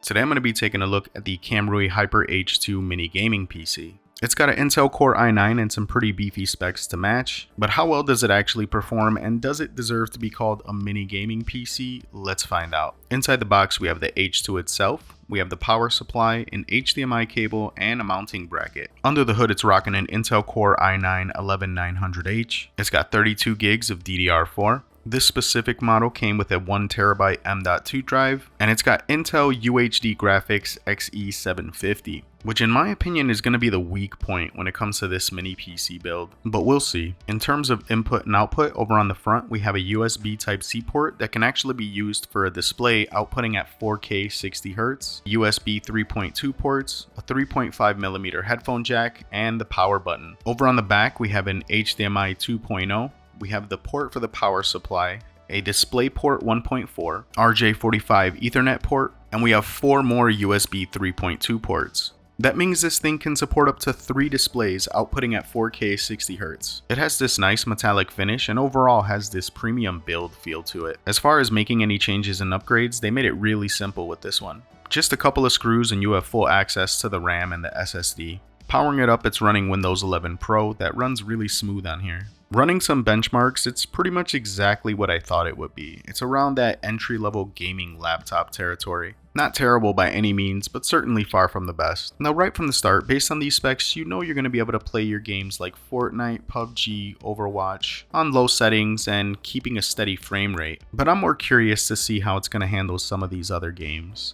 Today I'm going to be taking a look at the Camrui Hyper H2 mini gaming PC. It's got an Intel Core i9 and some pretty beefy specs to match, but how well does it actually perform and does it deserve to be called a mini gaming PC? Let's find out. Inside the box we have the H2 itself, we have the power supply, an HDMI cable, and a mounting bracket. Under the hood it's rocking an Intel Core i9 11900H. It's got 32 gigs of DDR4. This specific model came with a 1TB M.2 drive, and it's got Intel UHD graphics Xe750, which in my opinion is going to be the weak point when it comes to this mini PC build, but we'll see. In terms of input and output, over on the front we have a USB Type-C port that can actually be used for a display outputting at 4K 60Hz, USB 3.2 ports, a 3.5mm headphone jack, and the power button. Over on the back we have an HDMI 2.0, we have the port for the power supply, a DisplayPort 1.4, RJ45 Ethernet port, and we have 4 more USB 3.2 ports. That means this thing can support up to 3 displays outputting at 4K 60Hz. It has this nice metallic finish and overall has this premium build feel to it. As far as making any changes and upgrades, they made it really simple with this one. Just a couple of screws and you have full access to the RAM and the SSD. Powering it up, it's running Windows 11 Pro that runs really smooth on here. Running some benchmarks, it's pretty much exactly what I thought it would be. It's around that entry-level gaming laptop territory. Not terrible by any means, but certainly far from the best. Now right from the start, based on these specs, you know you're going to be able to play your games like Fortnite, PUBG, Overwatch on low settings and keeping a steady frame rate. But I'm more curious to see how it's going to handle some of these other games.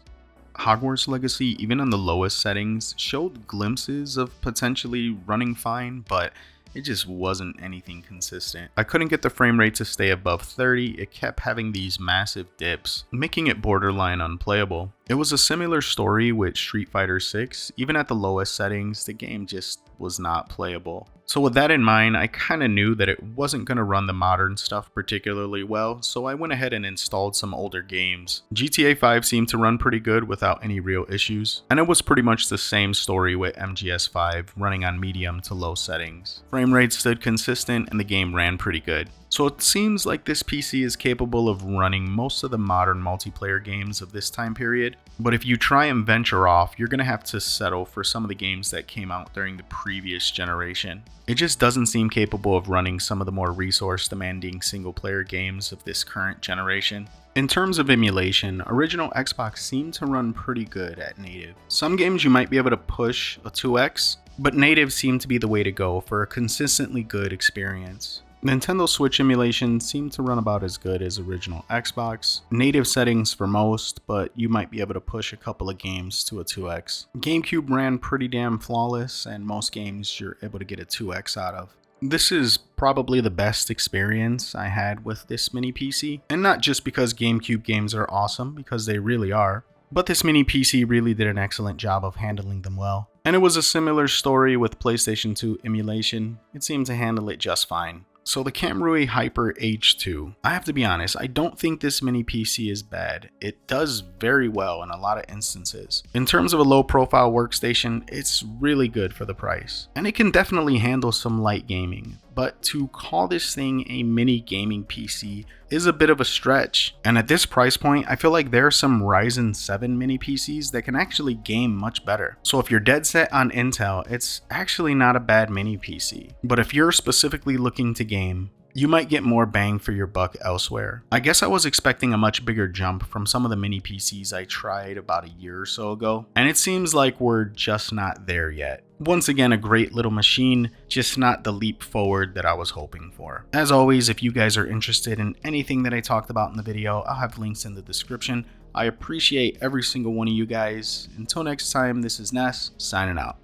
Hogwarts Legacy, even on the lowest settings, showed glimpses of potentially running fine, but it just wasn't anything consistent. I couldn't get the frame rate to stay above 30, it kept having these massive dips, making it borderline unplayable. It was a similar story with Street Fighter 6, even at the lowest settings, the game just was not playable. So with that in mind, I kinda knew that it wasn't gonna run the modern stuff particularly well, so I went ahead and installed some older games. GTA 5 seemed to run pretty good without any real issues, and it was pretty much the same story with MGS 5 running on medium to low settings. Frame rate stood consistent and the game ran pretty good. So it seems like this PC is capable of running most of the modern multiplayer games of this time period, but if you try and venture off, you're going to have to settle for some of the games that came out during the previous generation. It just doesn't seem capable of running some of the more resource-demanding single-player games of this current generation. In terms of emulation, original Xbox seemed to run pretty good at native. Some games you might be able to push a 2x, but native seemed to be the way to go for a consistently good experience. Nintendo Switch emulation seemed to run about as good as original Xbox. Native settings for most, but you might be able to push a couple of games to a 2x. GameCube ran pretty damn flawless, and most games you're able to get a 2x out of. This is probably the best experience I had with this mini PC, and not just because GameCube games are awesome, because they really are, but this mini PC really did an excellent job of handling them well. And it was a similar story with PlayStation 2 emulation, it seemed to handle it just fine. So the Camrui Hyper H2, I have to be honest, I don't think this mini PC is bad. It does very well in a lot of instances. In terms of a low profile workstation, it's really good for the price. And it can definitely handle some light gaming. But to call this thing a mini gaming PC is a bit of a stretch. And at this price point, I feel like there are some Ryzen 7 mini PCs that can actually game much better. So if you're dead set on Intel, it's actually not a bad mini PC. But if you're specifically looking to game, you might get more bang for your buck elsewhere. I guess I was expecting a much bigger jump from some of the mini PCs I tried about a year or so ago, and it seems like we're just not there yet. Once again, a great little machine, just not the leap forward that I was hoping for. As always, if you guys are interested in anything that I talked about in the video, I'll have links in the description. I appreciate every single one of you guys. Until next time, this is Ness, signing out.